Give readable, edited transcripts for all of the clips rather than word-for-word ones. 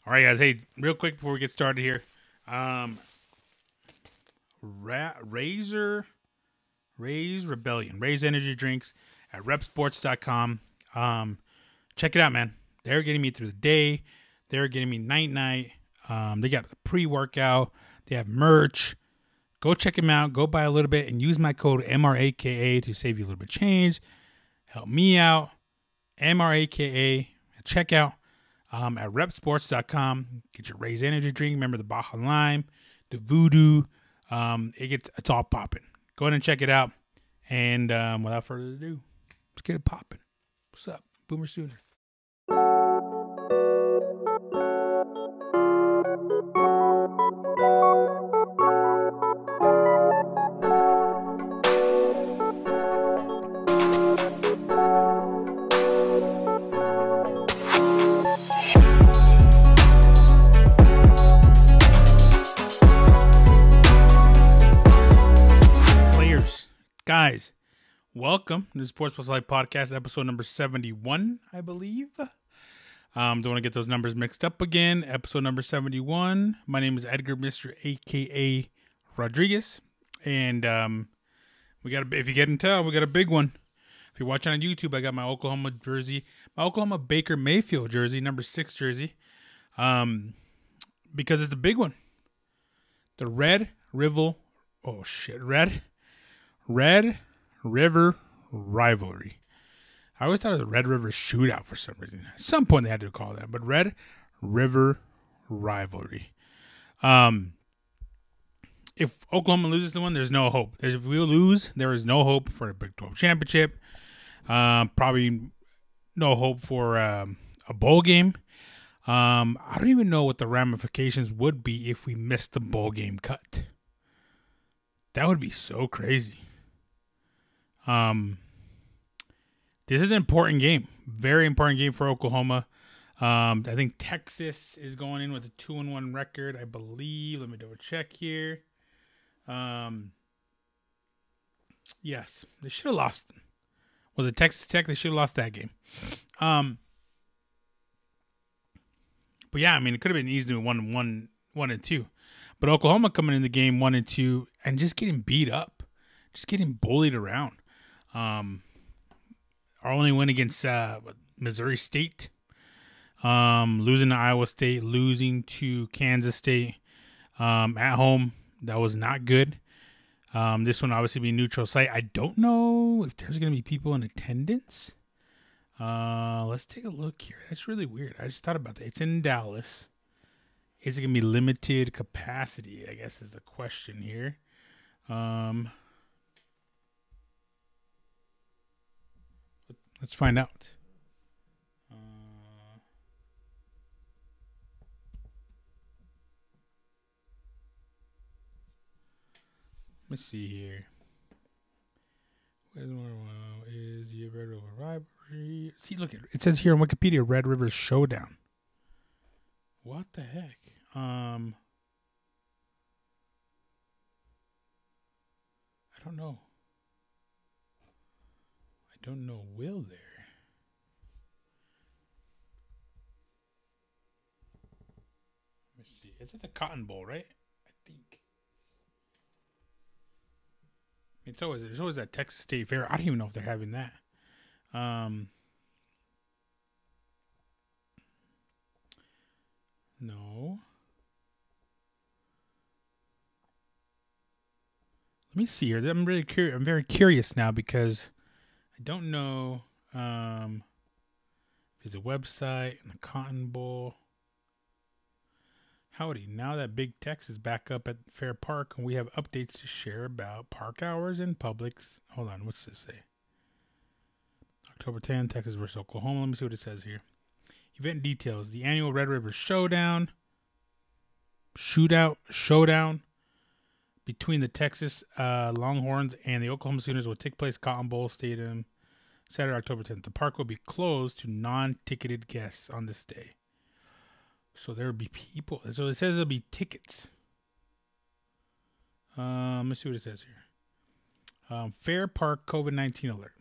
All right, guys. Hey, real quick before we get started here, Razor Raise Rebellion, Raise Energy Drinks at repsports.com. Check it out, man. They're getting me through the day. They're getting me night. They got the pre-workout. They have merch. Go check them out. Go buy a little bit and use my code MRAKA to save you a little bit of change. Help me out. MRAKA at checkout at repsports.com. Get your Raise Energy drink. Remember the Baja Lime, the Voodoo. It's all popping. Go ahead and check it out. And without further ado, let's get it popping. What's up? Boomer Sooner. Guys, welcome to the Sports Plus Life Podcast, episode number 71, I believe. Don't want to get those numbers mixed up again. Episode number 71. My name is Edgar, Mr. AKA Rodriguez. And if you can't tell, we got a big one. If you're watching on YouTube, I got my Oklahoma jersey, my Oklahoma Baker Mayfield jersey, number 6 jersey. Because it's the big one. The Red River Rivalry. I always thought it was a Red River Shootout for some reason. At some point they had to call that, but Red River Rivalry. If Oklahoma loses the one, there's no hope. If we lose, there is no hope for a Big 12 championship. Probably no hope for a bowl game. I don't even know what the ramifications would be if we missed the bowl game cut. That would be so crazy. This is an important game. Very important game for Oklahoma. I think Texas is going in with a 2-1 record, I believe. Let me double check here. Yes, they should have lost. Was it Texas Tech? They should have lost that game. But yeah, I mean, it could have been easily 1-2. But Oklahoma coming in the game 1-2 and just getting beat up, just getting bullied around. Our only win against Missouri State, losing to Iowa State, losing to Kansas State at home. That was not good. This one obviously being neutral site. I don't know if there's going to be people in attendance. Let's take a look here. That's really weird. I just thought about that. It's in Dallas. Is it going to be limited capacity, I guess is the question here. Let's find out. Let's see here. Is the Red River Rivalry? See, look, it says here on Wikipedia, Red River Showdown. What the heck? I don't know. Will there? Let me see. It's at the Cotton Bowl, right? I think. It's always that Texas State Fair. I don't even know if they're having that. No. Let me see here. I'm really curious. I'm very curious now because I don't know if there's a website and the Cotton Bowl. Howdy. Now that Big Tex is back up at Fair Park and we have updates to share about park hours and Publix. Hold on. What's this say? October 10, Texas versus Oklahoma. Let me see what it says here. Event details. The annual Red River Showdown between the Texas Longhorns and the Oklahoma Sooners will take place at Cotton Bowl Stadium Saturday, October 10th. The park will be closed to non-ticketed guests on this day. So there will be people. So it says there'll be tickets. Let me see what it says here. Fair Park COVID-19 alert.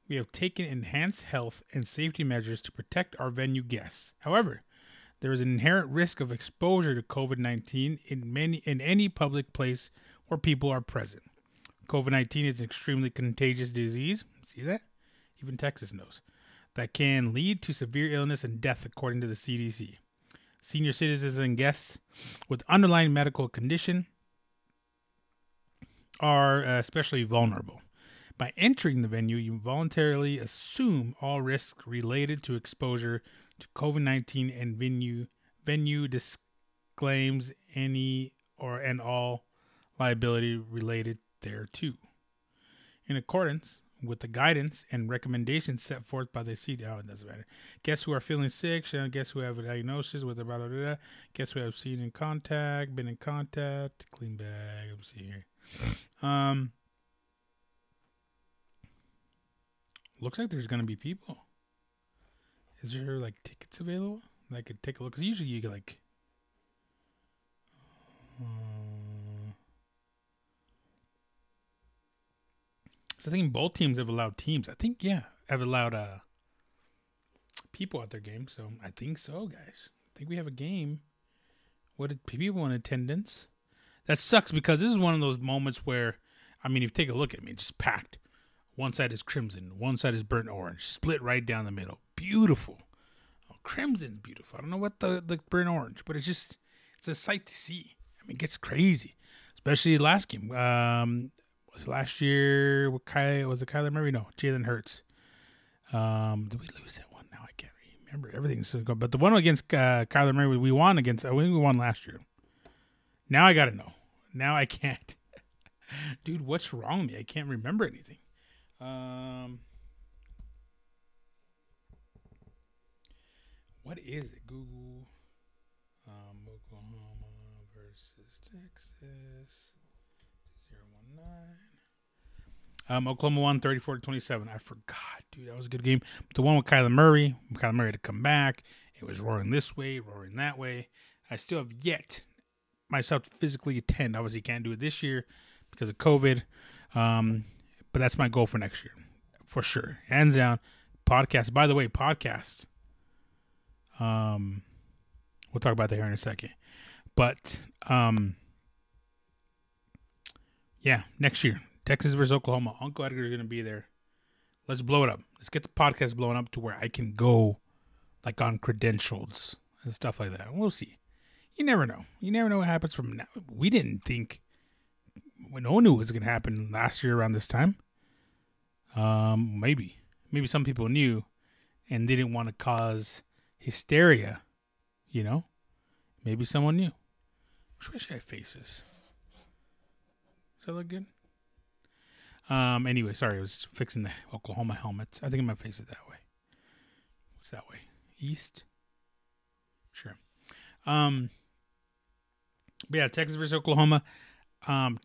We have taken enhanced health and safety measures to protect our venue guests. However, there is an inherent risk of exposure to COVID-19 in any public place where people are present. COVID-19 is an extremely contagious disease. See that? Even Texas knows. That can lead to severe illness and death, according to the CDC. Senior citizens and guests with underlying medical condition are especially vulnerable. By entering the venue, you voluntarily assume all risks related to exposure to COVID-19, and venue disclaims any and all liability related thereto. In accordance with the guidance and recommendations set forth by the CDC, it doesn't matter. Guests who are feeling sick, guests who have a diagnosis with blah, blah, blah, blah, guests who have been in contact, clean bag. Let me see here. Looks like there's gonna be people. Is there like tickets available? I could take a look, because usually you get like. So I think both teams have allowed teams. I think, have allowed people at their game. So I think so, guys. I think we have a game. What did people in attendance? That sucks, because this is one of those moments where, I mean, if you take a look at me, it's just packed. One side is crimson, one side is burnt orange, split right down the middle. Beautiful. Oh, crimson's beautiful. I don't know what the burnt orange, but it's a sight to see. I mean, it gets crazy, especially last game. Was it last year? Was it Kyler Murray? No, Jalen Hurts. Did we lose that one? Now I can't remember. Everything's so good. But the one against Kyler Murray, we won against. We won last year. Now I gotta know. Now I can't. Dude, what's wrong with me? I can't remember anything. What is it? Google. Oklahoma versus Texas. 0-1-9. Oklahoma won 34-27. I forgot, dude. That was a good game. But the one with Kyler Murray had to come back. It was roaring this way, roaring that way. I still have yet myself to physically attend. Obviously, can't do it this year because of COVID. But that's my goal for next year, for sure. Hands down. Podcast. By the way, podcasts. We'll talk about that here in a second. But yeah, next year, Texas versus Oklahoma. Uncle Edgar's going to be there. Let's blow it up. Let's get the podcast blown up to where I can go, like, on credentials and stuff like that. We'll see. You never know. You never know what happens from now. We didn't think. No one knew it was going to happen last year around this time. Maybe some people knew and didn't want to cause hysteria. You know, maybe someone knew. Which way should I face this? Does that look good? Anyway, sorry, I was fixing the Oklahoma helmets. I think I'm gonna face it that way. What's that way? East? Sure. But yeah, Texas versus Oklahoma.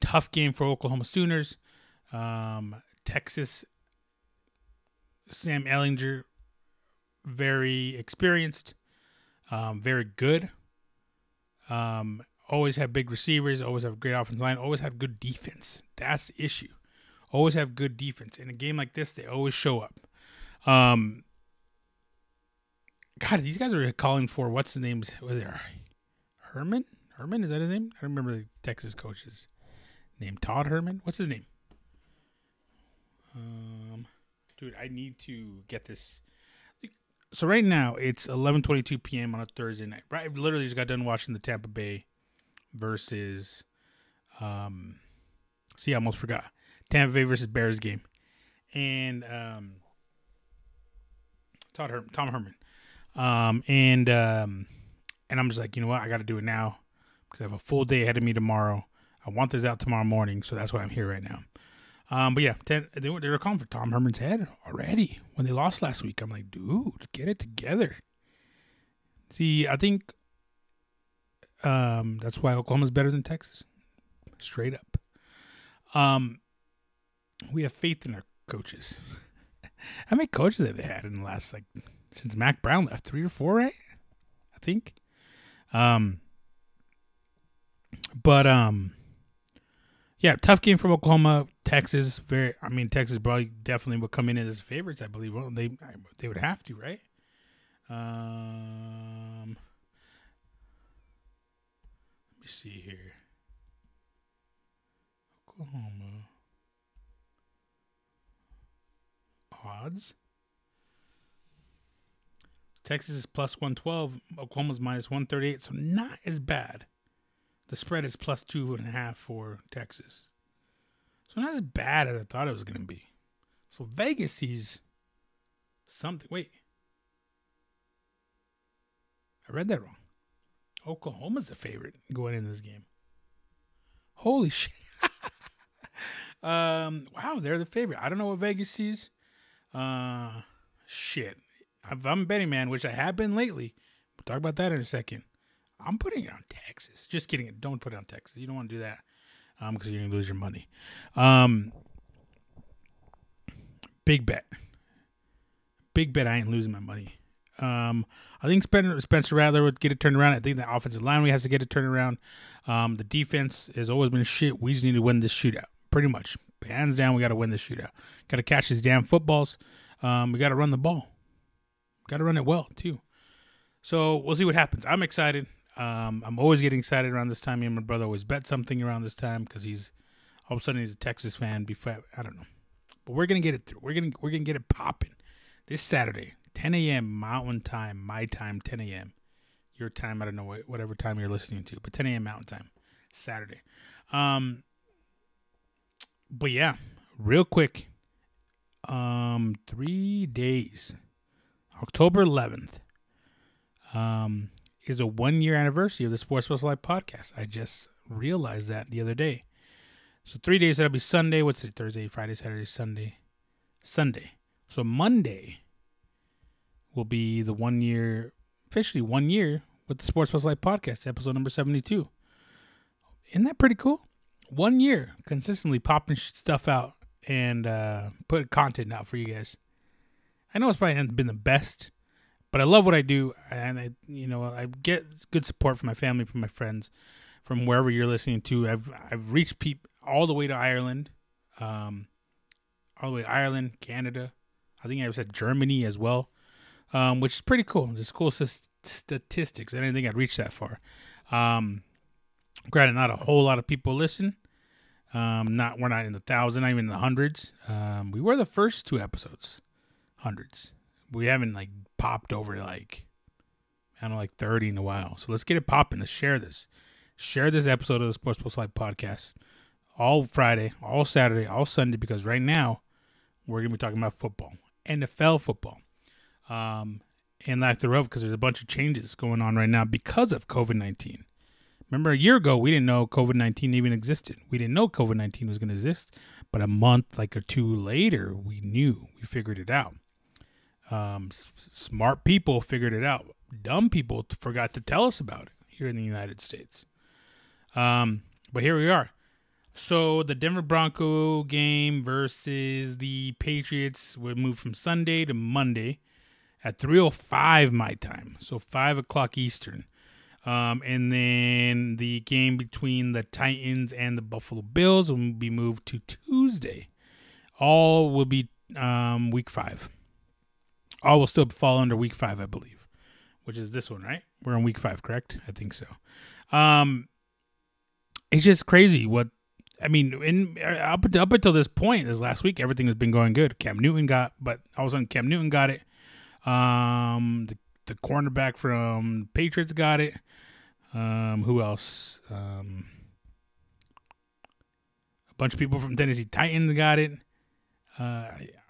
Tough game for Oklahoma Sooners. Texas, Sam Ehlinger, very experienced, very good. Always have big receivers, always have a great offensive line, always have good defense. That's the issue. Always have good defense. In a game like this, they always show up. God, these guys are calling for, what's his name? Was it Herman? Herman, is that his name? I don't remember the Texas coach's name. Todd Herman? What's his name? Dude, I need to get this. So right now, it's 11:22 p.m. on a Thursday night. Right, I literally just got done watching the Tampa Bay versus, see, I almost forgot. Tampa Bay versus Bears game. And Tom Herman. And I'm just like, you know what? I got to do it now because I have a full day ahead of me tomorrow. I want this out tomorrow morning, so that's why I'm here right now. But yeah, they were calling for Tom Herman's head already when they lost last week. I'm like, dude, get it together. See, I think that's why Oklahoma's better than Texas. Straight up. We have faith in our coaches. How many coaches have they had in the last, since Mac Brown left? 3 or 4, right? I think. Yeah, tough game from Oklahoma. Texas, Texas probably definitely would come in as favorites, I believe. Well, they would have to, right? me see here. Oklahoma odds. Texas is plus 112. Oklahoma's minus 138. So not as bad. The spread is plus 2.5 for Texas. So not as bad as I thought it was going to be. So Vegas sees something. Wait. I read that wrong. Oklahoma's the favorite going into this game. Holy shit. Wow, they're the favorite. I don't know what Vegas sees. Shit. If I'm a betting man, which I have been lately, we'll talk about that in a second. I'm putting it on Texas. Just kidding. Don't put it on Texas. You don't want to do that because you're going to lose your money. Big bet. Big bet I ain't losing my money. I think Spencer Rattler would get it turned around. I think the offensive line has to get it turned around. The defense has always been shit. We just need to win this shootout. Pretty much. Hands down, we got to win this shootout. Got to catch these damn footballs. We got to run the ball. Got to run it well, too. So we'll see what happens. I'm excited. I'm always getting excited around this time. Me and my brother always bet something around this time because he's all of a sudden he's a Texas fan. Before I don't know, but we're gonna get it through. We're gonna get it popping this Saturday, 10 a.m. Mountain Time, my time, 10 a.m. Your time, I don't know whatever time you're listening to, but 10 a.m. Mountain Time, Saturday. But yeah, real quick, 3 days. October 11th is a 1-year anniversary of the Sports Plus Life podcast. I just realized that the other day. So 3 days, that'll be Sunday. What's it? Thursday, Friday, Saturday, Sunday. So Monday will be the 1 year, officially 1 year with the Sports Plus Life podcast, episode number 72. Isn't that pretty cool? 1 year consistently popping stuff out and put content out for you guys. I know it's probably not been the best, but I love what I do, and I get good support from my family, from my friends, from wherever you're listening to. I've reached people all the way to Ireland, Canada. I think I said Germany as well, which is pretty cool. Just cool statistics. I didn't think I'd reach that far. Granted, not a whole lot of people listen. We're not in the thousands, not even in the hundreds. We were the first 2 episodes. Hundreds. We haven't popped over 30 in a while. So let's get it popping. Let's share this. Share this episode of the Sports Plus Life podcast all Friday, all Saturday, all Sunday, because right now we're going to be talking about football, NFL football, and lack thereof, because there's a bunch of changes going on right now because of COVID-19. Remember, a year ago, we didn't know COVID-19 even existed. We didn't know COVID-19 was going to exist, but a month or 2 later, we knew. We figured it out. Smart people figured it out. Dumb people forgot to tell us about it here in the United States. But here we are. So the Denver Bronco game versus the Patriots would move from Sunday to Monday at 3:05 my time. So 5 o'clock Eastern. And then the game between the Titans and the Buffalo Bills will be moved to Tuesday. All will be week 5. All will still fall under week 5, I believe, which is this one, right? We're in week 5, correct? I think so. It's just crazy what, up until this point, this last week, everything has been going good. Cam Newton got it. The cornerback from Patriots got it. Who else? A bunch of people from Tennessee Titans got it.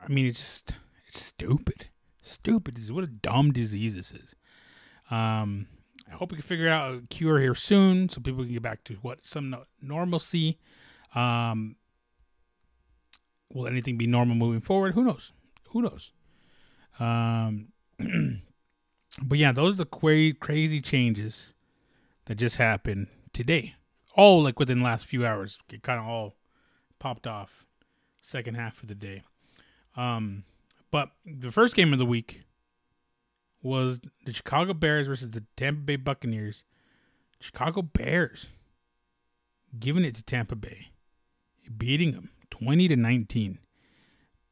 It's stupid. Stupid. What a dumb disease this is. I hope we can figure out a cure here soon so people can get back to some normalcy. Will anything be normal moving forward? Who knows? But yeah, those are the crazy changes that just happened today. All within the last few hours. It kind of all popped off second half of the day. But the first game of the week was the Chicago Bears versus the Tampa Bay Buccaneers. Chicago Bears giving it to Tampa Bay, beating them 20-19.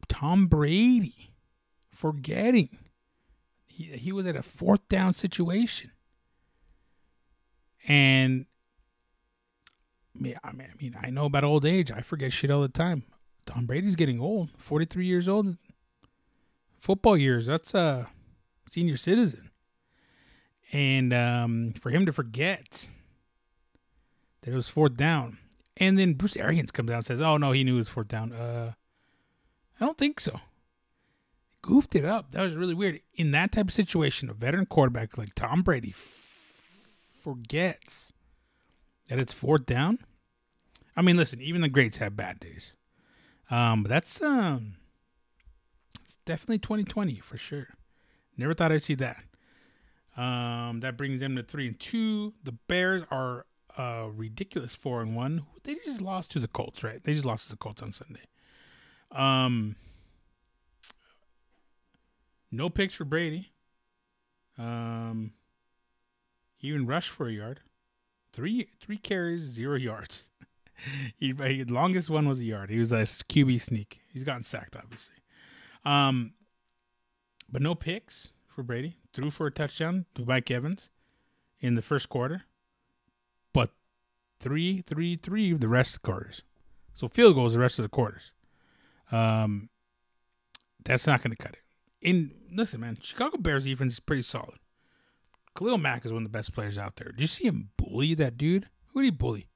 Tom Brady forgetting he was at a 4th down situation. And mean, I know about old age. I forget shit all the time. Tom Brady's getting old. 43 years old. Football years. That's a senior citizen. And for him to forget that it was fourth down. And then Bruce Arians comes out and says, oh, no, he knew it was fourth down. I don't think so. Goofed it up. That was really weird. In that type of situation, a veteran quarterback like Tom Brady forgets that it's fourth down. I mean, listen, even the greats have bad days. But that's it's definitely 2020 for sure. Never thought I'd see that. That brings them to 3-2. The Bears are ridiculous 4-1. They just lost to the Colts, right? They just lost to the Colts on Sunday. No picks for Brady. He even rushed for a yard. Three carries, 0 yards. The longest one was a yard. He was a QB sneak. He's gotten sacked, obviously. But no picks for Brady. Threw for a touchdown to Mike Evans in the first quarter. But 3 the rest of the quarters. So field goals the rest of the quarters. That's not going to cut it. Listen, man, Chicago Bears defense is pretty solid. Khalil Mack is one of the best players out there. Did you see him bully that dude? Who did he bully?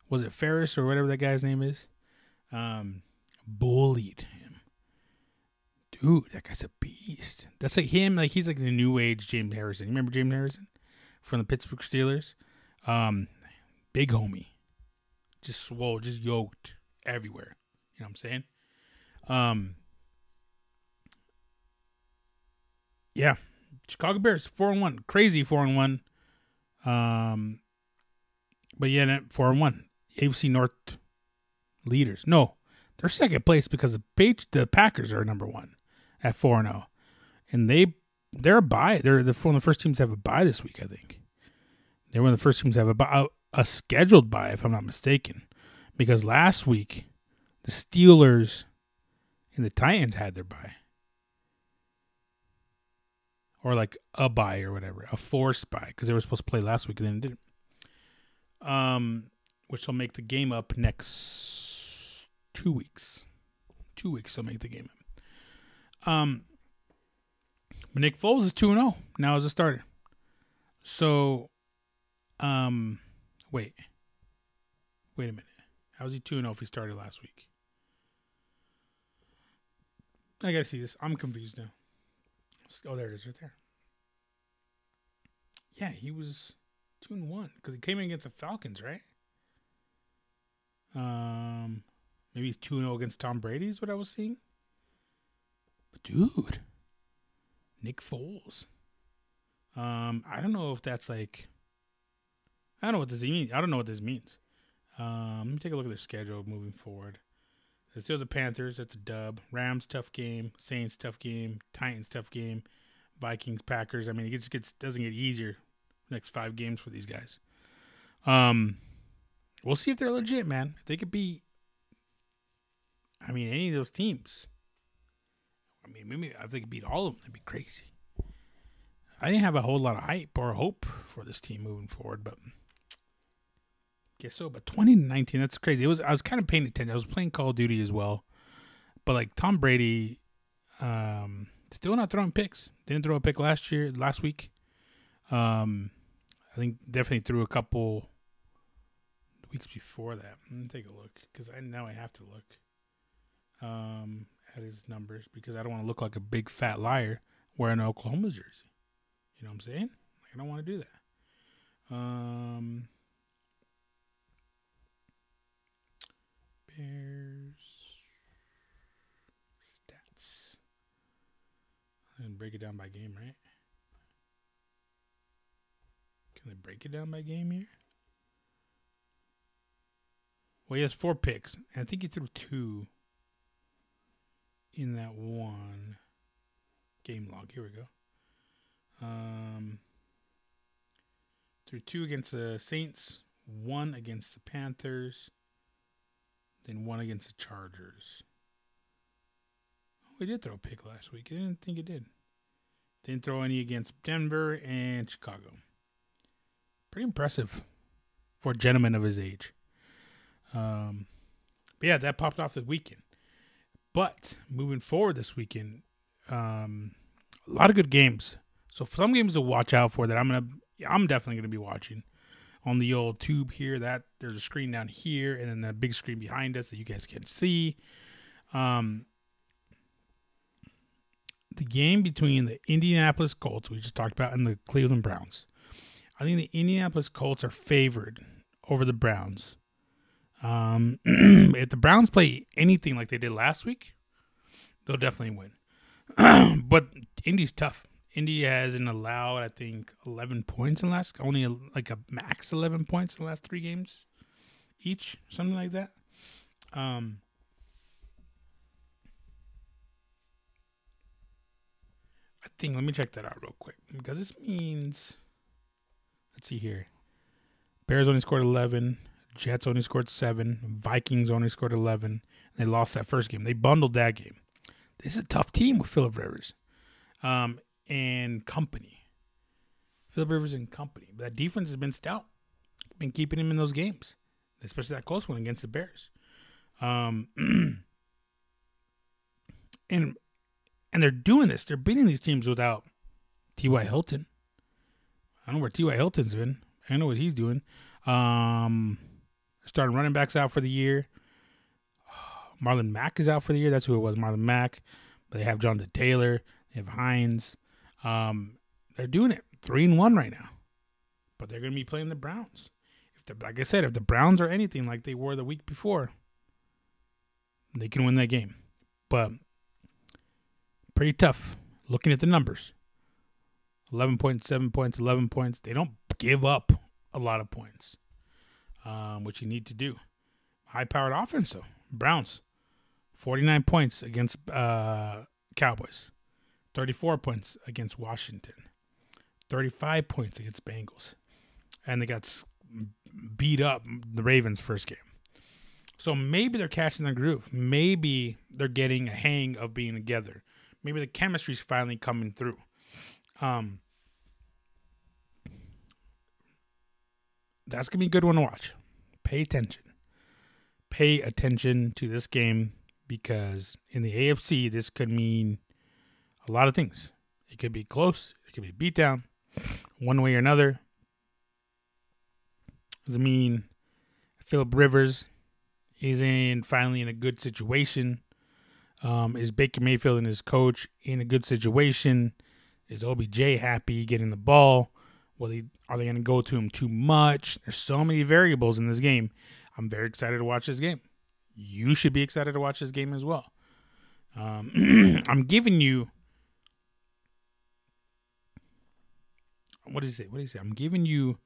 Was it Ferris or whatever that guy's name is? Bullied him. Dude, that guy's a beast. That's like him. Like he's like the new age James Harrison. You remember James Harrison from the Pittsburgh Steelers? Big homie. Just swole, just yoked everywhere. You know what I'm saying? Yeah. Chicago Bears 4-1. Crazy 4-1. But yeah, 4-1. AFC North leaders. No, they're second place because the Packers are number 1 at 4-0. And they're a bye. They're one of the first teams to have a bye this week, I think. They're one of the first teams to have a scheduled bye, if I'm not mistaken. Because last week, the Steelers and the Titans had their bye. Or like a bye or whatever. A forced bye. Because they were supposed to play last week and then didn't. Which will make the game up next 2 weeks. 2 weeks will make the game up. But Nick Foles is 2-0 now as a starter. So, wait a minute. How was he 2-0 if he started last week? I gotta see this. I'm confused now. Oh, there it is, right there. Yeah, he was 2-1 because he came in against the Falcons, right? Maybe he's 2-0 against Tom Brady is what I was seeing. But dude, Nick Foles. I don't know if that's like. I don't know what this means. I don't know what this means. Let me take a look at their schedule moving forward. It's still the Panthers. That's a dub. Rams, tough game. Saints, tough game. Titans, tough game. Vikings, Packers. I mean, it just doesn't get easier. Next 5 games for these guys. We'll see if they're legit, man. If they could beat, any of those teams. Maybe if they could beat all of them, that'd be crazy. I didn't have a whole lot of hype or hope for this team moving forward, but guess so. But 20-19, that's crazy. I was kind of paying attention. I was playing Call of Duty as well, but like Tom Brady, still not throwing picks. Didn't throw a pick last week. I think definitely threw a couple weeks before that. Let me take a look because now I have to look at his numbers because I don't want to look like a big fat liar wearing an Oklahoma jersey. You know what I'm saying? Like, I don't want to do that. Bears stats. And break it down by game, right? Can I break it down by game here? Well, he has 4 picks. And I think he threw 2 in that one game log. Here we go. Threw 2 against the Saints, 1 against the Panthers, then 1 against the Chargers. Oh, he did throw a pick last week. I didn't think he did. Didn't throw any against Denver and Chicago. Pretty impressive for a gentleman of his age. But yeah, that popped off the weekend. But moving forward this weekend, a lot of good games. So for some games to watch out for that I'm definitely gonna be watching on the old tube here. That there's a screen down here, and then that big screen behind us that you guys can see. The game between the Indianapolis Colts, we just talked about, and the Cleveland Browns. I think the Indianapolis Colts are favored over the Browns. If the Browns play anything like they did last week, they'll definitely win. But Indy's tough. Indy hasn't allowed, I think, 11 points in the last, only like a max 11 points in the last 3 games each, something like that. I think, let me check that out real quick, because this means, let's see here. Bears only scored 11. Jets only scored 7. Vikings only scored 11. They lost that first game. They bundled that game. This is a tough team with Phillip Rivers and company. Phillip Rivers and company. But that defense has been stout. Been keeping him in those games, especially that close one against the Bears. And they're doing this. They're beating these teams without T.Y. Hilton. I don't know where T.Y. Hilton's been. I know what he's doing. Starting running backs out for the year. Marlon Mack is out for the year. That's who it was, Marlon Mack. But they have Jonathan Taylor. They have Hines. They're doing it 3-1 right now. But they're going to be playing the Browns. Like I said, if the Browns are anything like they were the week before, they can win that game. But pretty tough looking at the numbers. 11 points, 7 points, 11 points. They don't give up a lot of points, which you need to do. High-powered offense, though. Browns, 49 points against Cowboys. 34 points against Washington. 35 points against Bengals. And they got beat up the Ravens first game. So maybe they're catching their groove. Maybe they're getting a hang of being together. Maybe the chemistry's finally coming through. That's going to be a good one to watch. Pay attention. Pay attention to this game, because in the AFC, this could mean a lot of things. It could be close. It could be a beatdown one way or another. Does it mean Phillip Rivers is finally in a good situation? Is Baker Mayfield and his coach in a good situation? Is OBJ happy getting the ball? Are they going to go to him too much? There's so many variables in this game. I'm very excited to watch this game. You should be excited to watch this game as well. I'm giving you... What is it? I'm giving you...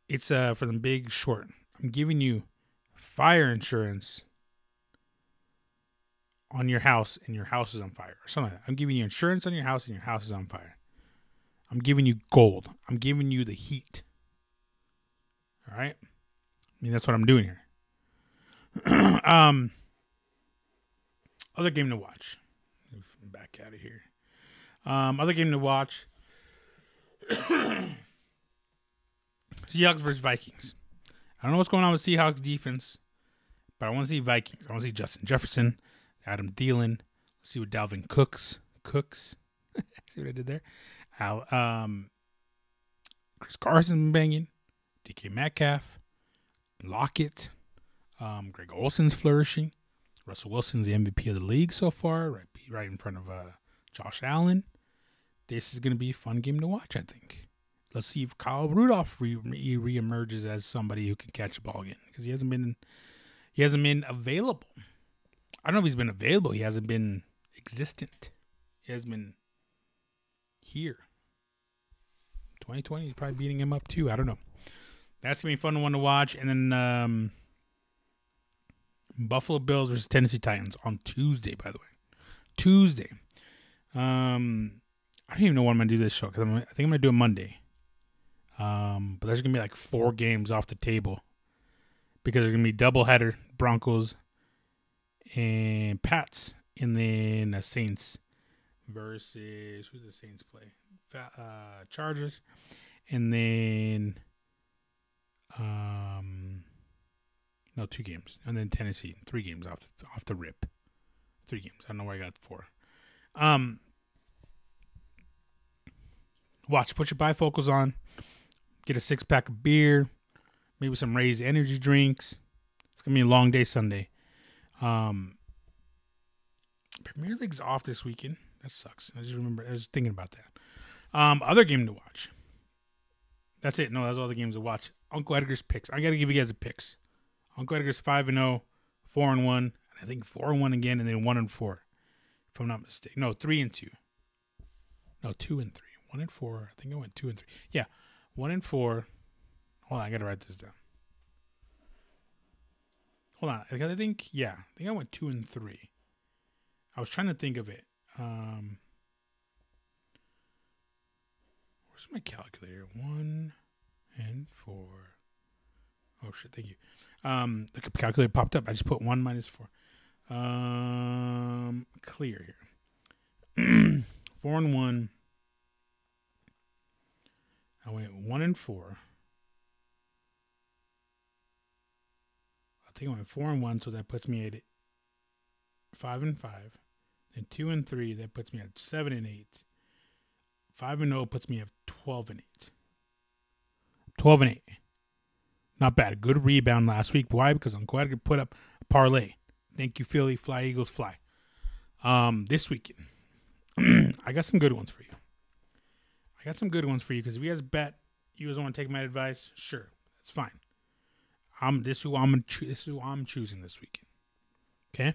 It's for the Big Short. I'm giving you fire insurance on your house and your house is on fire, or something like that. I'm giving you insurance on your house and your house is on fire. I'm giving you gold. I'm giving you the heat. All right? I mean, that's what I'm doing here. Other game to watch. Back out of here. Other game to watch. Seahawks versus Vikings. I don't know what's going on with Seahawks defense, but I want to see Vikings. I want to see Justin Jefferson, Adam Thielen. Let's see what Dalvin Cooks. See what I did there? Chris Carson banging. DK Metcalf. Lockett. Greg Olson's flourishing. Russell Wilson's the MVP of the league so far, right in front of Josh Allen. This is going to be a fun game to watch, I think. Let's see if Kyle Rudolph reemerges as somebody who can catch a ball again, because he hasn't been available. I don't know if he's been available. He hasn't been existent. He hasn't been here. 2020 is probably beating him up too. I don't know. That's going to be a fun one to watch. And then Buffalo Bills versus Tennessee Titans on Tuesday, by the way. Tuesday. I don't even know when I'm going to do this show, because I think I'm going to do it Monday. But there's going to be like 4 games off the table, because there's going to be doubleheader, Broncos and Pats, and then the Saints versus, who's the Saints play? Chargers, and then No, 2 games. And then Tennessee, 3 games off the rip. 3 games. I don't know where I got 4. Watch. Put your bifocals on. Get a 6-pack of beer. Maybe some Raise energy drinks. It's going to be a long day Sunday. Premier League's off this weekend. That sucks. I was thinking about that. Other game to watch. That's it. No, that's all the games to watch. Uncle Edgar's picks. I got to give you guys the picks. Uncle Edgar's 5-0, 4-1, I think 4-1 again, and then 1-4. If I'm not mistaken. No, 3-2. No, 2-3. 1-4. I think I went 2-3. Yeah, 1-4. Hold on, I got to write this down. Hold on. I think I went 2-3. I was trying to think of it. Where's my calculator? 1-4. Oh shit! Thank you. The calculator popped up. I just put 1 - 4. Clear here. 4-1. I went 1-4. I think I went 4-1, so that puts me at 5-5. Then 2-3, that puts me at 7-8. 5-0 puts me at 12-8. 12-8. Not bad. Good rebound last week. Why? Because Uncle Edgar put up a parlay. Thank you, Philly. Fly, Eagles, fly. This weekend, I got some good ones for you. Because if you guys bet, you guys want to take my advice, sure, that's fine. This is who I'm choosing this weekend. Okay?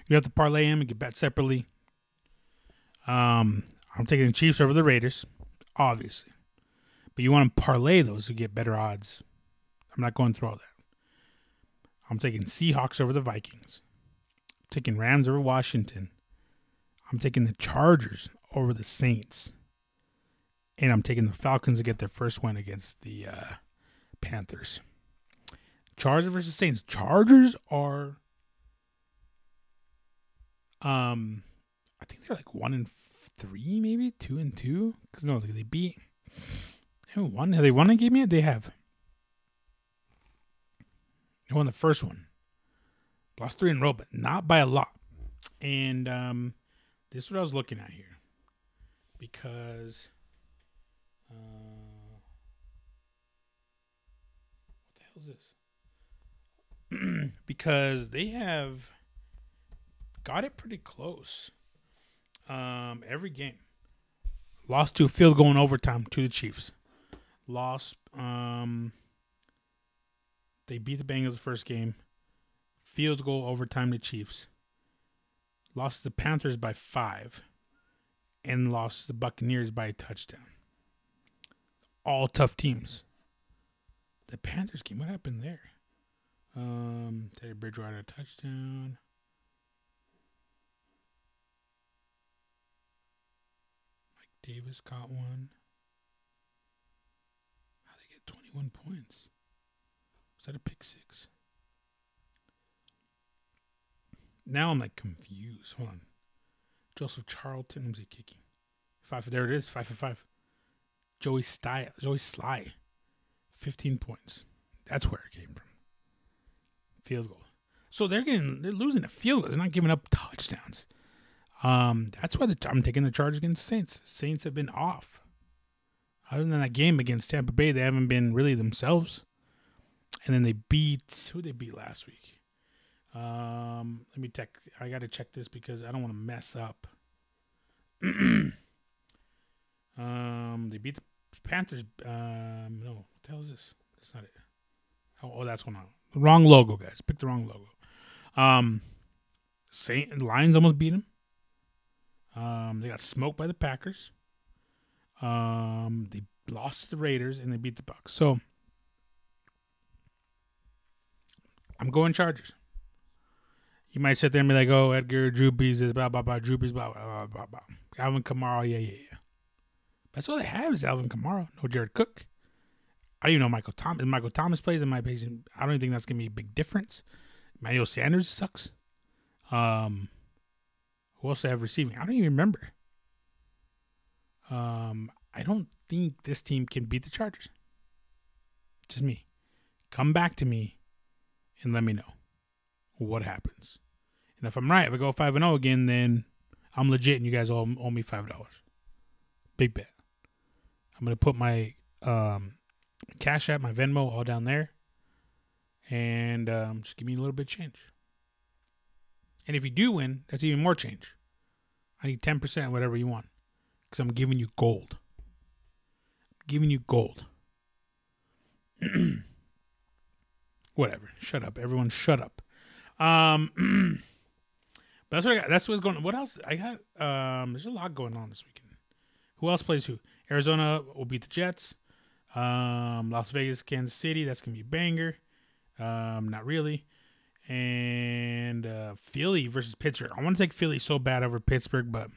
You have to parlay him and get bet separately. I'm taking the Chiefs over the Raiders, obviously. But you want to parlay those to get better odds. I'm not going through all that. I'm taking Seahawks over the Vikings. I'm taking Rams over Washington. I'm taking the Chargers over the Saints. And I'm taking the Falcons to get their first win against the Panthers. Chargers versus Saints. Chargers are, I think they're like 1-3, maybe 2-2. Because no, they beat. Have they won a game yet? They have. They won the first one. Lost 3 in a row, but not by a lot. And this is what I was looking at here. Because what the hell is this? Because they have got it pretty close. Every game. Lost to a field goal in overtime to the Chiefs. Lost. They beat the Bengals the first game. Field goal overtime to Chiefs. Lost to the Panthers by 5. And lost to the Buccaneers by a touchdown. All tough teams. The Panthers game, what happened there? Teddy Bridgewater a touchdown. Mike Davis caught one. How'd they get 21 points? Was that a pick 6? Now I'm like confused. Hold on. Joseph Charlton, who's he kicking? 5. There it is. 5 for 5. Joey Sly, 15 points. That's where it came from. Field goal. So they're losing a field goal. They're not giving up touchdowns. That's why I'm taking the Chargers against the Saints. Saints have been off. Other than that game against Tampa Bay, they haven't been really themselves. And then they beat who they beat last week. Let me check. I got to check this because I don't want to mess up. They beat the Panthers. No, what the hell is this? That's not it. Oh, that's one. The wrong logo, guys. Picked the wrong logo. Lions almost beat them. They got smoked by the Packers. They lost to the Raiders and they beat the Bucs. So I'm going Chargers. You might sit there and be like, "Oh, Edgar, Drew Brees is blah blah blah, Drew Brees blah blah blah blah." Alvin Kamara, yeah. That's all they have is Alvin Kamara. No Jared Cook. I don't even know Michael Thomas. Michael Thomas plays in my opinion. I don't even think that's gonna be a big difference. Emmanuel Sanders sucks. Who else do I have receiving? I don't even remember. I don't think this team can beat the Chargers. Just me. Come back to me and let me know what happens. And if I'm right, if I go 5-0 again, then I'm legit and you guys owe me $5. Big bet. I'm going to put my Cash App, my Venmo, all down there. And just give me a little bit of change. And if you do win, that's even more change. I need 10%, whatever you want. Because I'm giving you gold. I'm giving you gold. Whatever. Shut up. Everyone shut up. But that's what I got. That's what's going on. What else? I got there's a lot going on this weekend. Who else plays who? Arizona will beat the Jets. Las Vegas, Kansas City. That's gonna be a banger. Not really. And Philly versus Pittsburgh. I want to take Philly so bad over Pittsburgh, but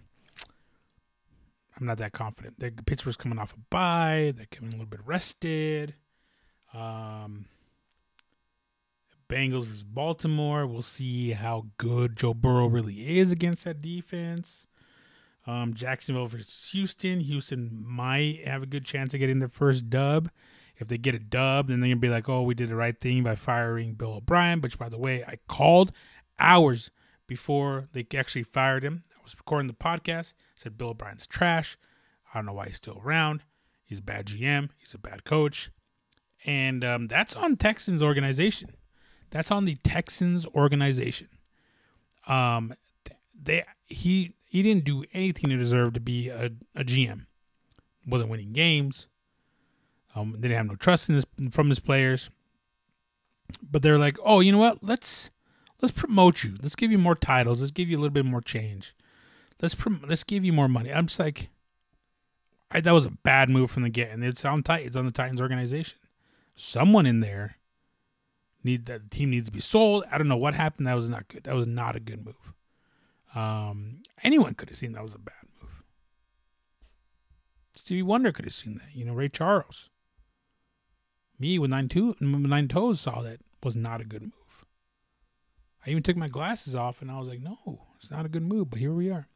I'm not that confident. Pittsburgh's coming off a bye. They're coming a little bit rested. Bengals versus Baltimore. We'll see how good Joe Burrow really is against that defense. Jacksonville versus Houston. Houston might have a good chance of getting their first dub. If they get a dub, then they're going to be like, oh, we did the right thing by firing Bill O'Brien, which, by the way, I called hours before they actually fired him. I was recording the podcast. Said Bill O'Brien's trash. I don't know why he's still around. He's a bad GM. He's a bad coach. And that's on Texans organization. That's on the Texans organization. He didn't do anything to deserve to be a GM. Wasn't winning games. Didn't have no trust from his players. But they're like, oh, you know what? Let's promote you. Let's give you more titles. Let's give you a little bit more change. Let's give you more money. I'm just like, that was a bad move from the get, and it's on the Titans organization. Someone in there the team needs to be sold. I don't know what happened. That was not good. That was not a good move. Anyone could have seen that was a bad move. Stevie Wonder could have seen that. Ray Charles. Me with 9 toes saw that was not a good move. I even took my glasses off and I was like, no, it's not a good move. But here we are.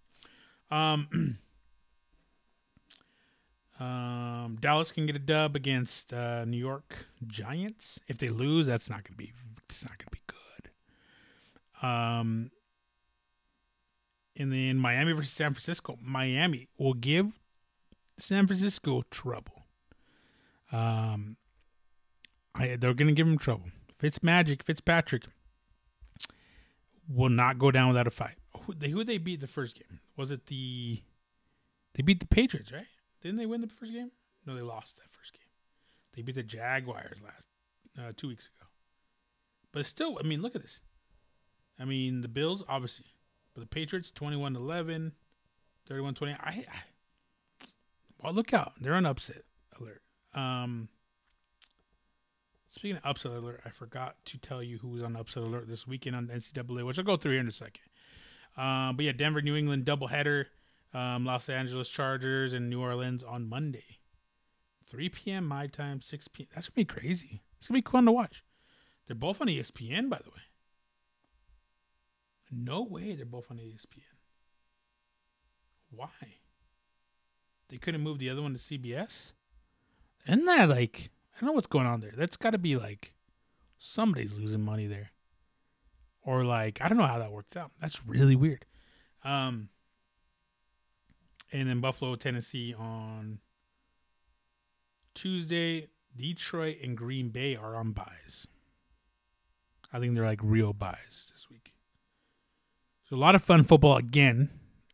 Dallas can get a dub against New York Giants. If they lose, it's not gonna be good. And then Miami versus San Francisco. Miami will give San Francisco trouble. They're gonna give them trouble. Fitzpatrick will not go down without a fight. Who they beat the first game? Was it they beat the Patriots, right? Didn't they win the first game? No, they lost that first game. They beat the Jaguars 2 weeks ago. But still, look at this. The Bills, obviously. But the Patriots, 21-11, 31-20. Well, look out. They're on upset alert. Speaking of upset alert, I forgot to tell you who was on upset alert this weekend on NCAA, which I'll go through here in a second. But yeah, Denver, New England doubleheader. Los Angeles Chargers and New Orleans on Monday. 3 p.m. my time, 6 p.m. That's going to be crazy. It's going to be fun to watch. They're both on ESPN, by the way. No way they're both on ESPN. Why? They couldn't move the other one to CBS? Isn't that I don't know what's going on there. That's got to be somebody's losing money there. Or I don't know how that works out. That's really weird. And then Buffalo, Tennessee on Tuesday. Detroit and Green Bay are on buys. I think they're real buys this week. So a lot of fun football again.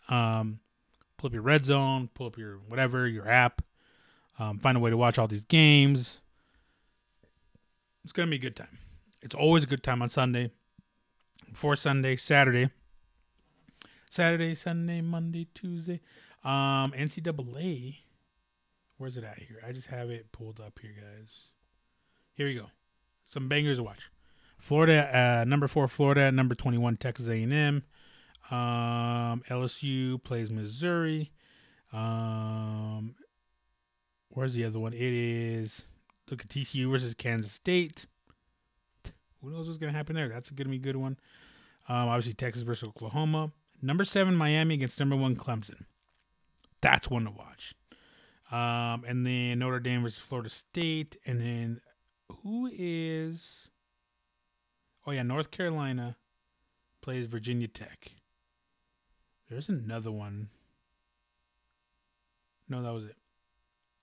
Pull up your Red Zone, pull up your whatever, your app. Find a way to watch all these games. It's going to be a good time. It's always a good time on Sunday. Before Sunday, Saturday, Sunday, Monday, Tuesday. NCAA. Where's it at here? I just have it pulled up here, guys. Here we go. Some bangers to watch. Florida, number 4, Florida. Number 21, Texas A&M. LSU plays Missouri. Where's the other one? It is, look at TCU versus Kansas State. Who knows what's going to happen there? That's going to be a good one. Obviously, Texas versus Oklahoma. Number 7, Miami against number 1, Clemson. That's one to watch. And then Notre Dame versus Florida State. And then Who is? Oh yeah, North Carolina plays Virginia Tech. There's another one. No, that was it.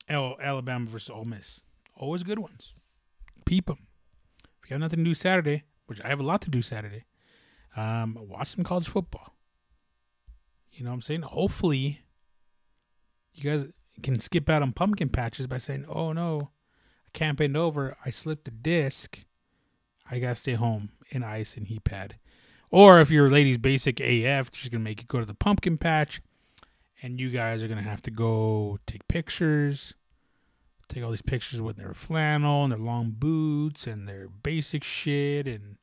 Oh, Alabama versus Ole Miss. Always good ones. Peep them. If you have nothing to do Saturday, which I have a lot to do Saturday, watch some college football. You know what I'm saying? Hopefully, you guys can skip out on pumpkin patches by saying, "Oh no, I can't bend over. I slipped the disc. I gotta stay home in ice and heat pad." Or if your lady's basic AF, she's gonna make you go to the pumpkin patch, and you guys are gonna have to go take pictures. Take all these pictures with their flannel and their long boots and their basic shit, and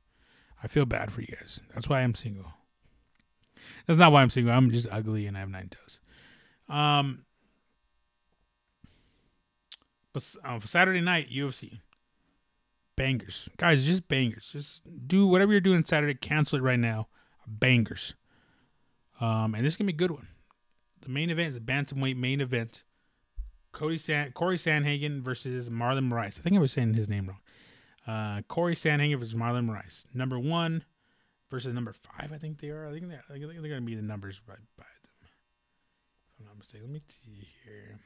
I feel bad for you guys. That's why I'm single. That's not why I'm single. I'm just ugly and I have 9 toes. But for Saturday night, UFC. Bangers. Guys, just bangers. Just do whatever you're doing Saturday. Cancel it right now. Bangers. And this is going to be a good one. The main event is a bantamweight main event. Corey Sandhagen versus Marlon Moraes. I think I was saying his name wrong. Corey Sandhagen versus Marlon Moraes. Number 1 versus number 5, I think they are. I think they're going to be the numbers right by them. If I'm not mistaken. Let me see here.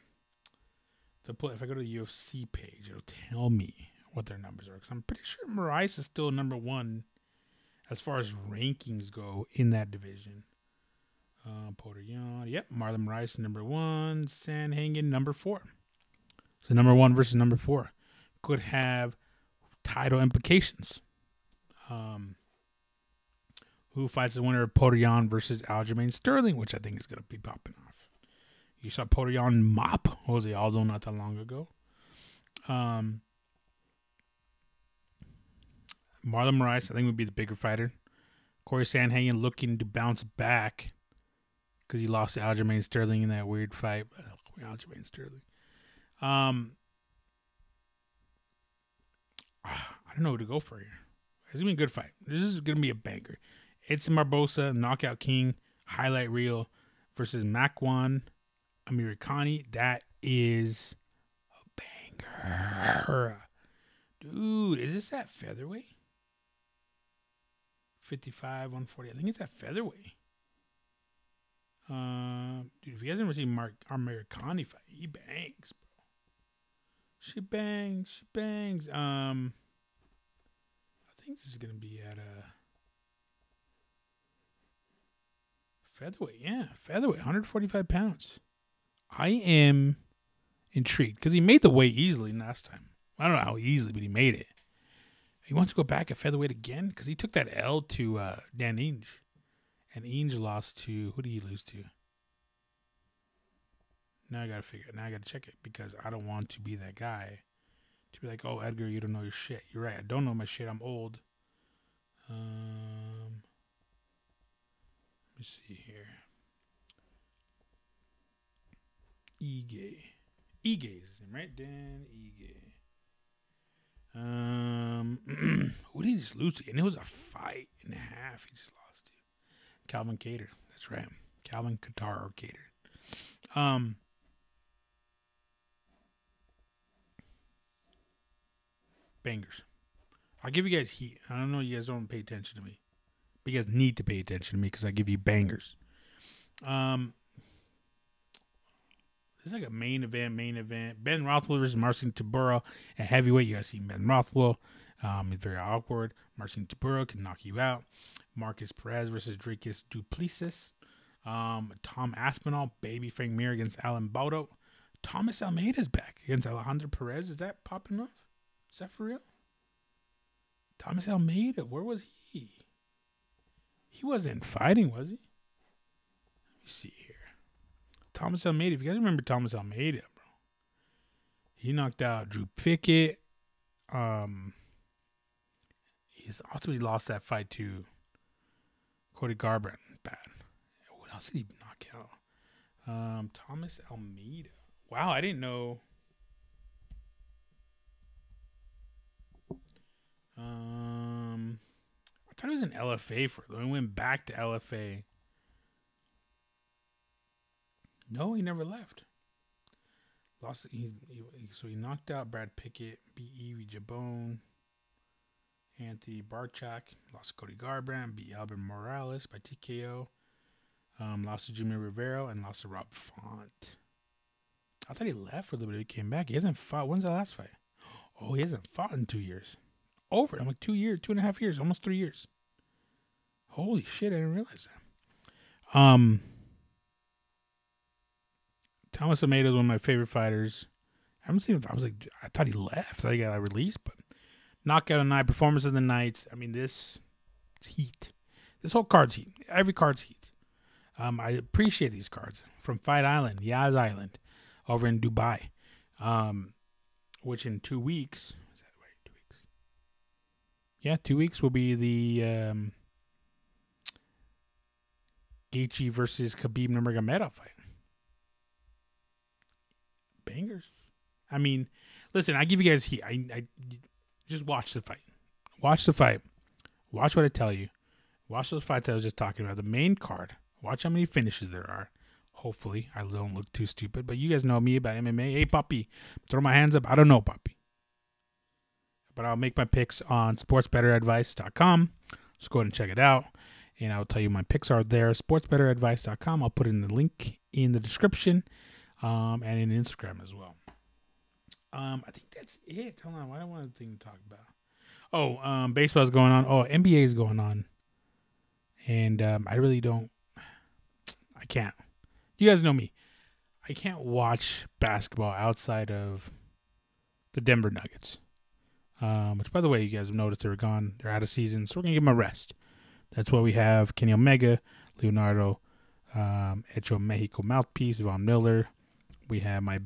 If I go to the UFC page, it'll tell me what their numbers are. Because I'm pretty sure Moraes is still number 1 as far as rankings go in that division. Poirier, yep. Marlon Moraes number 1. Sandhagen number 4. So number 1 versus number 4 could have title implications. Who fights the winner of Poirier versus Aljamain Sterling, which I think is going to be popping off. You saw Poirier mop Jose Aldo not that long ago. Marlon Moraes, I think, would be the bigger fighter. Corey Sandhagen looking to bounce back because he lost to Aljamain Sterling in that weird fight. Aljamain Sterling. I don't know who to go for here. It's going to be a good fight. This is going to be a banger. Edson Barbosa, Knockout King, highlight reel versus Makwan Amirkhani. That is a banger. Dude, is this at featherweight? 55, 140. I think it's at featherweight. Dude, if you guys ever seen Amirkhani fight, he bangs, bro. She bangs. I think this is gonna be at a featherweight. Yeah, featherweight, 145 pounds. I am intrigued because he made the weight easily last time. I don't know how easily, but he made it. He wants to go back at featherweight again because he took that L to Dan Ige. And Ige lost to, who did he lose to? Now I got to check it because I don't want to be that guy to be like, oh, Edgar, you don't know your shit. You're right. I don't know my shit. I'm old. Let me see here. Ige is his name, right? Dan Ige. Who did he just lose to? And it was a fight and a half he just lost to. Calvin Kattar. That's right. Calvin Kattar or Kattar. Bangers. I'll give you guys heat. I don't know, you guys don't pay attention to me. But you guys need to pay attention to me because I give you bangers. This is like a main event. Ben Rothwell versus Marcin Tybura at heavyweight. You guys see Ben Rothwell. It's very awkward. Marcin Tybura can knock you out. Marcus Perez versus Dricus Duplessis. Tom Aspinall, baby Frank Mir against Alan Baldo. Thomas Almeida's back against Alejandro Perez. Is that popping off? Is that for real? Thomas Almeida, where was he? He wasn't fighting, was he? Let me see here. Thomas Almeida. If you guys remember Thomas Almeida, bro. He knocked out Drew Pickett. He lost that fight to Cody Garbrandt. Bad. What else did he knock out? Thomas Almeida. Wow, I didn't know. I thought it was an LFA for it. He went back to LFA. No, he never left. Lost. So he knocked out Brad Pickett, beat Evie Jabone, Anthony Barchak, lost Cody Garbrandt, beat Albert Morales by TKO. Lost to Jimmy Rivero and lost to Rob Font. I thought he left for a little bit. He came back. He hasn't fought. When's the last fight? Oh, he hasn't fought in 2 years. Over. I'm like 2 years, 2.5 years, almost 3 years. Holy shit! I didn't realize that. Thomas Almeida is one of my favorite fighters. I haven't seen him. I thought he left. I thought he got released, but knockout of the night, performance of the night. I mean, it's heat. This whole card's heat. Every card's heat. I appreciate these cards from Fight Island, Yaz Island, over in Dubai, which in 2 weeks, is that right? 2 weeks? Yeah, 2 weeks will be the Gaethje versus Khabib Nurmagomedov fight. Bangers. I mean, listen, I give you guys heat. I just watch the fight. Watch the fight. Watch what I tell you. Watch those fights I was just talking about. The main card. Watch how many finishes there are. Hopefully, I don't look too stupid. But you guys know me about MMA. Hey, Papi, throw my hands up. I don't know, Papi. But I'll make my picks on sportsbetteradvice.com. Just go ahead and check it out. And I'll tell you my picks are there. Sportsbetteradvice.com. I'll put in the link in the description and in Instagram as well. I think that's it. Hold on. What do I want to talk about? Oh, baseball's going on. Oh, NBA is going on. And I really don't. I can't. You guys know me. I can't watch basketball outside of the Denver Nuggets. Which, by the way, you guys have noticed they're gone. They're out of season, so we're going to give them a rest. That's why we have Kenny Omega, Leonardo, Hecho Mexico mouthpiece, Von Miller. We have my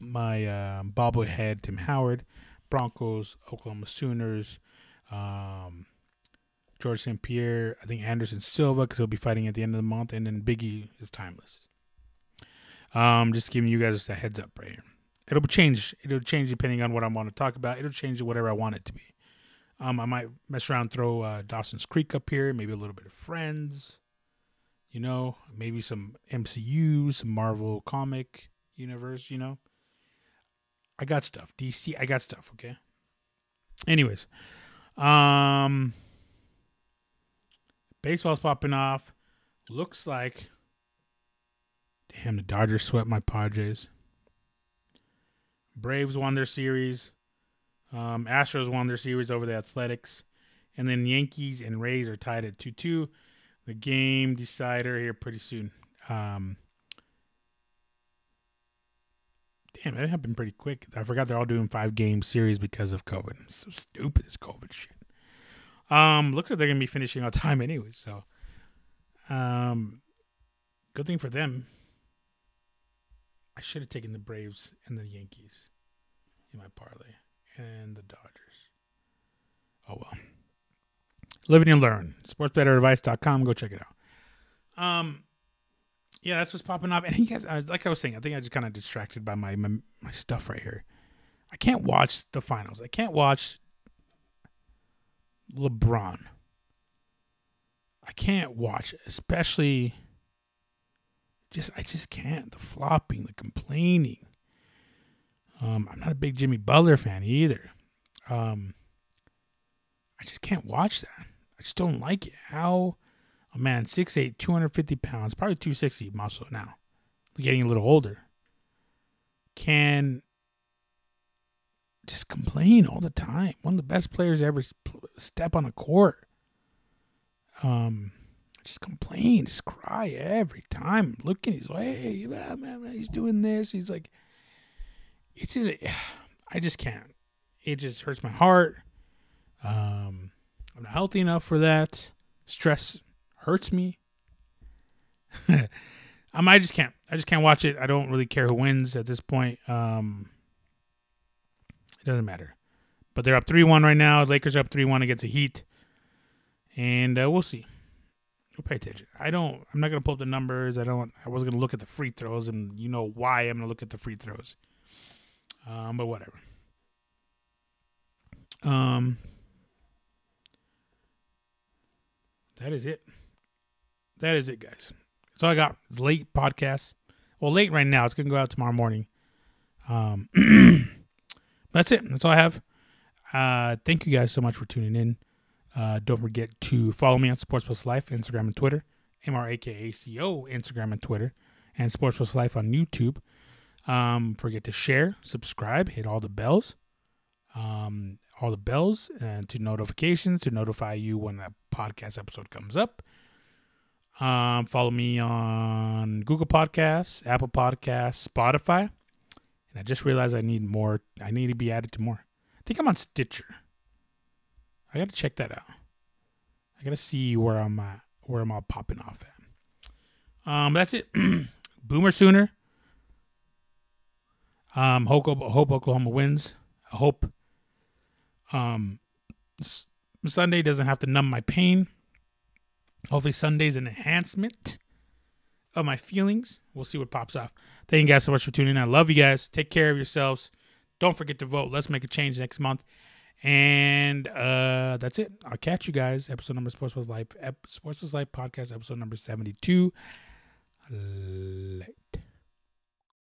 bobblehead, Tim Howard, Broncos, Oklahoma Sooners, George St. Pierre, I think Anderson Silva, because he'll be fighting at the end of the month, and then Biggie is timeless. Just giving you guys a heads up right here. It'll change. It'll change depending on what I want to talk about. It'll change to whatever I want it to be. I might mess around, throw Dawson's Creek up here, maybe a little bit of Friends, maybe some MCU, some Marvel comic universe, I got stuff. DC, I got stuff, okay? Anyways, baseball's popping off. Looks like, damn, the Dodgers swept my Padres. Braves won their series. Astros won their series over the Athletics. And then Yankees and Rays are tied at 2-2. The game decider here pretty soon. Damn, that happened pretty quick. I forgot they're all doing 5-game series because of COVID. It's so stupid, this COVID shit. Looks like they're going to be finishing on time anyway. So, good thing for them. I should have taken the Braves and the Yankees in my parlay. And the Dodgers. Oh, well. Live and learn. SportsBetterAdvice.com. Go check it out. Yeah, that's what's popping up. And you guys, like I was saying, I think I just kind of distracted by my stuff right here. I can't watch the finals. I can't watch LeBron. I can't watch it, especially I just can't. The flopping, the complaining. I'm not a big Jimmy Butler fan either. I just can't watch that. I just don't like it. How a man 6'8", 250 pounds, probably 260 muscle now, getting a little older, can just complain all the time. One of the best players to ever step on a court. Just complain, just cry every time. Looking, he's like, hey, man, he's doing this. He's like, I just can't. It just hurts my heart. I'm not healthy enough for that. Stress hurts me. I just can't. I just can't watch it. I don't really care who wins at this point. It doesn't matter. But they're up 3-1 right now. Lakers are up 3-1 against the Heat. And we'll see. We'll pay attention. I'm not gonna pull up the numbers. I wasn't gonna look at the free throws, and you know why I'm gonna look at the free throws. But whatever. That is it. That is it, guys. That's all I got. It's late podcast. Well, late right now. It's gonna go out tomorrow morning. That's it. That's all I have. Thank you guys so much for tuning in. Don't forget to follow me on Sports Plus Life, Instagram and Twitter. MRAKACO, Instagram and Twitter. And Sports Plus Life on YouTube. Forget to share, subscribe, hit all the bells. And to notifications to notify you when a podcast episode comes up. Follow me on Google Podcasts, Apple Podcasts, Spotify. And I just realized I need to be added to more. I think I'm on Stitcher. I got to check that out. I got to see where I'm at, where I'm all popping off at. That's it. Boomer Sooner. Hope Oklahoma wins. I hope Sunday doesn't have to numb my pain. Hopefully Sunday's an enhancement of my feelings. We'll see what pops off. Thank you guys so much for tuning in. I love you guys. Take care of yourselves. Don't forget to vote. Let's make a change next month. And that's it. I'll catch you guys. Episode number Sports Plus Life podcast, episode number 72.